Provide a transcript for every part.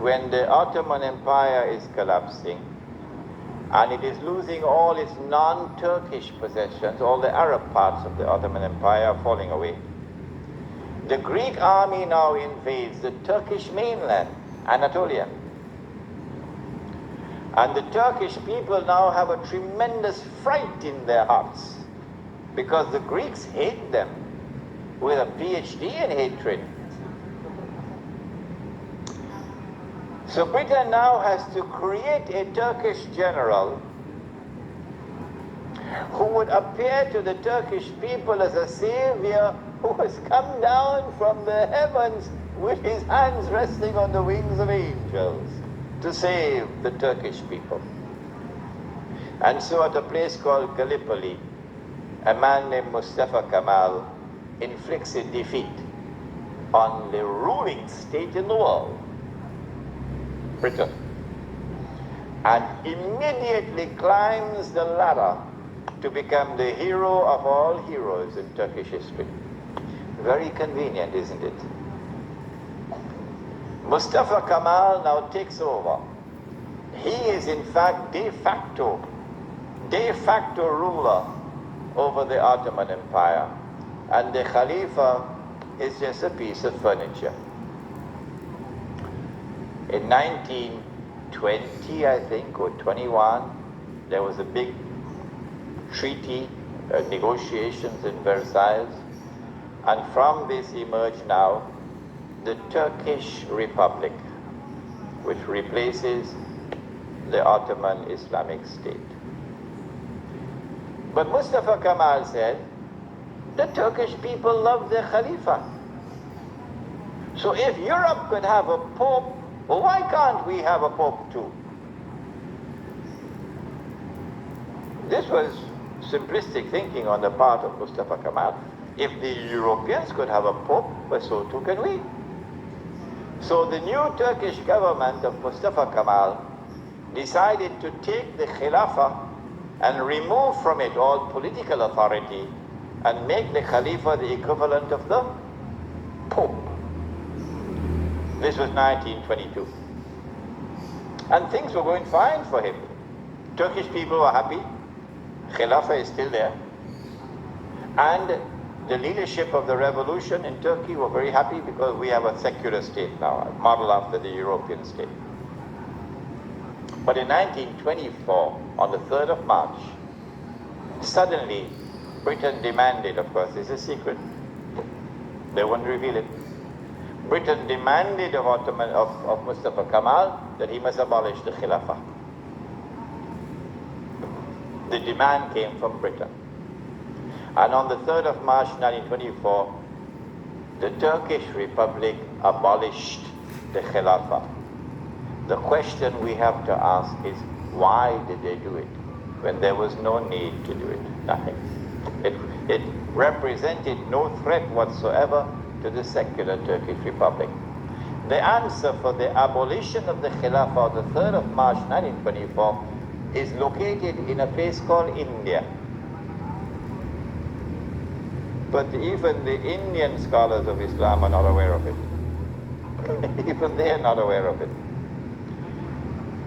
when the Ottoman Empire is collapsing and it is losing all its non-Turkish possessions, all the Arab parts of the Ottoman Empire are falling away, the Greek army now invades the Turkish mainland, Anatolia. And the Turkish people now have a tremendous fright in their hearts because the Greeks hate them with a PhD in hatred. So Britain now has to create a Turkish general who would appear to the Turkish people as a savior who has come down from the heavens with his hands resting on the wings of angels to save the Turkish people. And so at a place called Gallipoli, a man named Mustafa Kemal inflicts a defeat on the ruling state in the world, Britain, and immediately climbs the ladder to become the hero of all heroes in Turkish history. Very convenient, isn't it? Mustafa Kemal now takes over. He is in fact de facto ruler over the Ottoman Empire, and the Khalifa is just a piece of furniture. In 1920, I think, or 21, there was a big treaty, negotiations in Versailles, and from this emerged now the Turkish Republic, which replaces the Ottoman Islamic State. But Mustafa Kemal said, the Turkish people love their Khalifa. So if Europe could have a pope, well, why can't we have a pope too? This was simplistic thinking on the part of Mustafa Kemal. If the Europeans could have a pope, well, so too can we. So the new Turkish government of Mustafa Kemal decided to take the Khilafah and remove from it all political authority and make the Khalifa the equivalent of the Pope. This was 1922. And things were going fine for him. Turkish people were happy. Khilafah is still there. And the leadership of the revolution in Turkey were very happy because we have a secular state now, modeled after the European state. But in 1924, on the 3rd of March, suddenly Britain demanded, of course, this is a secret, they won't reveal it. Britain demanded of Mustafa Kemal that he must abolish the Khilafah. The demand came from Britain. And on the 3rd of March 1924, the Turkish Republic abolished the Khilafah. The question we have to ask is, why did they do it when there was no need to do it? Nothing. It represented no threat whatsoever to the secular Turkish Republic. The answer for the abolition of the Khilafah on the 3rd of March 1924 is located in a place called India. But even the Indian scholars of Islam are not aware of it. Even they are not aware of it.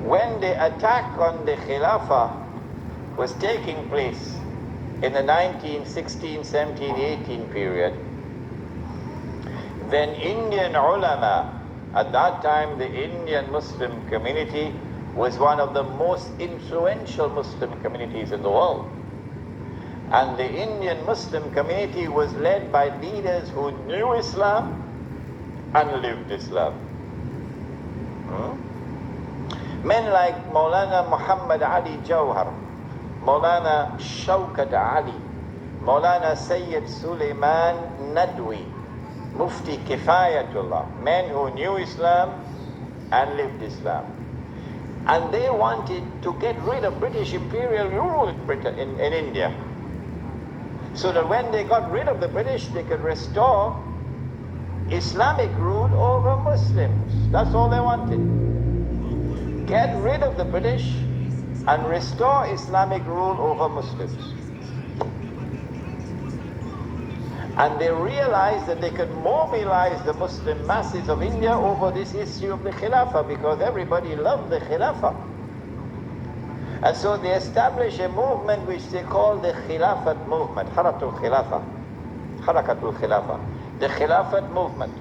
When the attack on the Khilafah was taking place in the 1916, 17, 18 period, then Indian ulama, at that time the Indian Muslim community was one of the most influential Muslim communities in the world. And the Indian Muslim community was led by leaders who knew Islam and lived Islam. Men like Maulana Muhammad Ali Jawhar, Maulana Shaukat Ali, Maulana Sayyid Suleiman Nadwi, Mufti Kifayatullah, men who knew Islam and lived Islam. And they wanted to get rid of British imperial rule in Britain, in India, so that when they got rid of the British, they could restore Islamic rule over Muslims. That's all they wanted. Get rid of the British and restore Islamic rule over Muslims. And they realized that they could mobilize the Muslim masses of India over this issue of the Khilafah, because everybody loved the Khilafah. And so they established a movement which they call the Khilafat movement, Harakatul Khilafah, the Khilafat movement.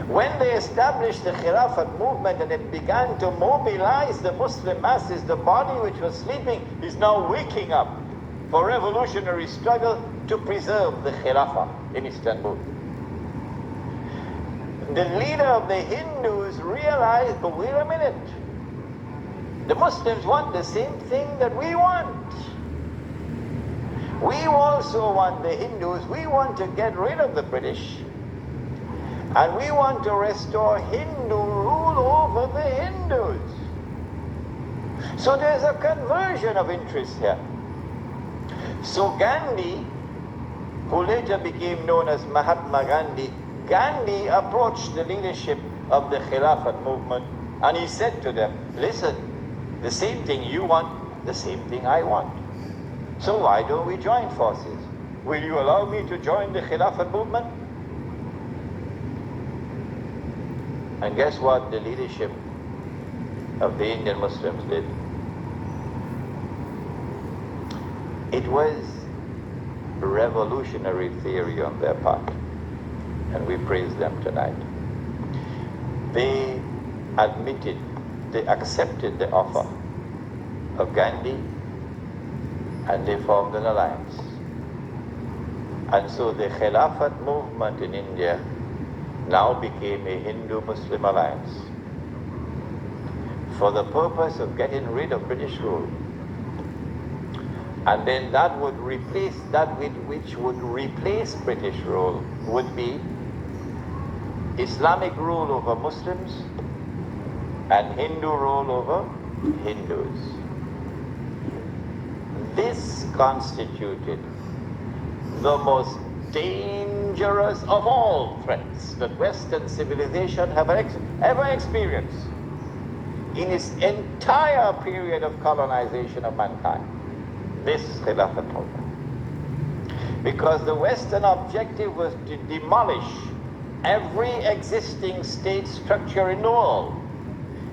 When they established the Khilafat movement and it began to mobilize the Muslim masses, the body which was sleeping is now waking up for revolutionary struggle to preserve the Khilafah in Istanbul. The leader of the Hindus realized, but wait a minute, the Muslims want the same thing that we want. We also want, the Hindus, we want to get rid of the British. And we want to restore Hindu rule over the Hindus. So there's a conversion of interest here. So Gandhi, who later became known as Mahatma Gandhi, Gandhi approached the leadership of the Khilafat movement and he said to them, listen, the same thing you want, the same thing I want. So why don't we join forces? Will you allow me to join the Khilafat movement? And guess what the leadership of the Indian Muslims did? It was revolutionary theory on their part, and we praise them tonight. They admitted, they accepted the offer of Gandhi, and they formed an alliance. And so the Khilafat movement in India now became a Hindu-Muslim alliance for the purpose of getting rid of British rule. And then that would replace, that which would replace British rule would be Islamic rule over Muslims and Hindu rule over Hindus. This constituted the most dangerous of all threats that Western civilization have ever experienced in its entire period of colonization of mankind. This Khilafat movement. Because the Western objective was to demolish every existing state structure in the world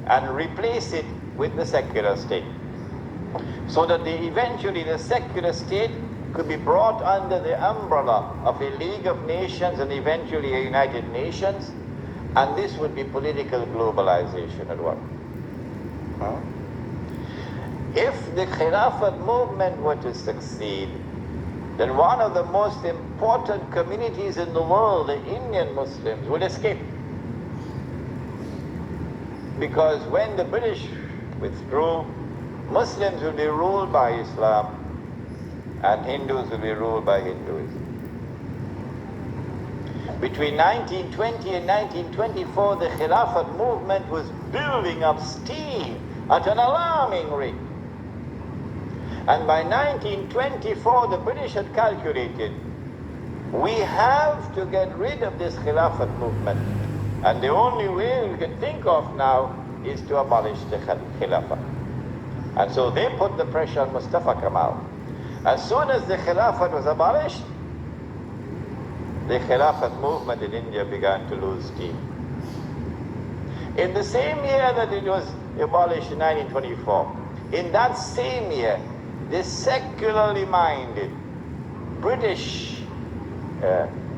and replace it with the secular state. So that eventually the secular state could be brought under the umbrella of a League of Nations and eventually a United Nations, and this would be political globalization at work. If the Khilafat movement were to succeed, then one of the most important communities in the world, the Indian Muslims, would escape. Because when the British withdrew, Muslims will be ruled by Islam and Hindus will be ruled by Hinduism. Between 1920 and 1924, the Khilafat movement was building up steam at an alarming rate. And by 1924, the British had calculated, we have to get rid of this Khilafat movement. And the only way we can think of now is to abolish the Khilafat. And so they put the pressure on Mustafa Kemal. As soon as the Khilafat was abolished, the Khilafat movement in India began to lose steam. In the same year that it was abolished in 1924, in that same year, the secularly minded British,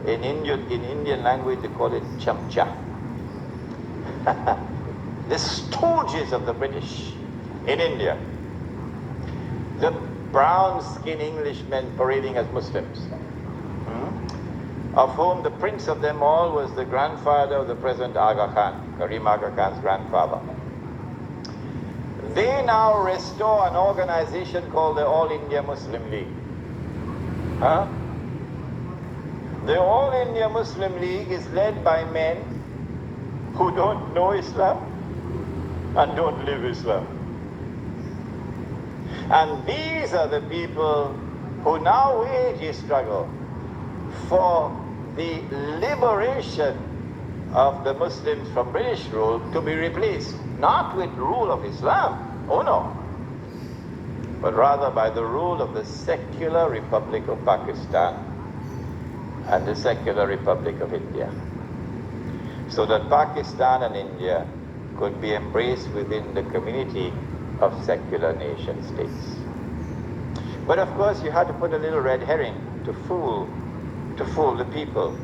in Indian language they call it chamcha, the stooges of the British in India, the brown-skinned Englishmen parading as Muslims, of whom the prince of them all was the grandfather of the present Aga Khan, Karim Aga Khan's grandfather. They now restore an organization called the All India Muslim League. The All India Muslim League is led by men who don't know Islam and don't live Islam. And these are the people who now wage a struggle for the liberation of the Muslims from British rule to be replaced, not with rule of Islam, oh no, but rather by the rule of the secular Republic of Pakistan, and the secular Republic of India, so that Pakistan and India could be embraced within the community of secular nation states. But of course you had to put a little red herring to fool the people.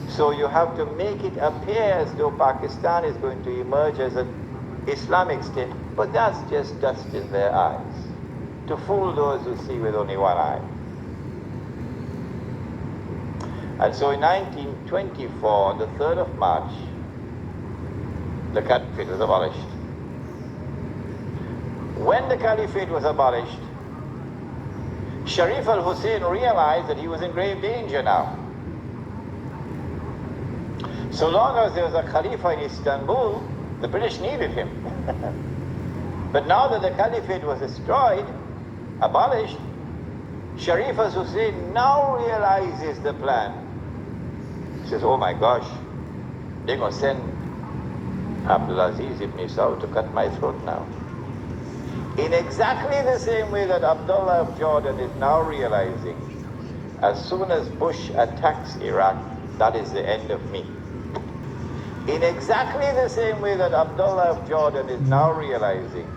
So you have to make it appear as though Pakistan is going to emerge as an Islamic state, but that's just dust in their eyes, to fool those who see with only one eye. And so in 1924, on the 3rd of March, the Caliphate was abolished. When the Caliphate was abolished, Sharif al-Husayn realized that he was in grave danger now. So long as there was a Khalifa in Istanbul, the British needed him. But now that the Caliphate was destroyed, abolished, Sharif al-Husayn now realizes the plan. He says, oh my gosh, they're going to send Abdulaziz ibn Saud to cut my throat now. In exactly the same way that Abdullah of Jordan is now realizing, as soon as Bush attacks Iraq, that is the end of me. In exactly the same way that Abdullah of Jordan is now realizing,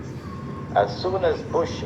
as soon as Bush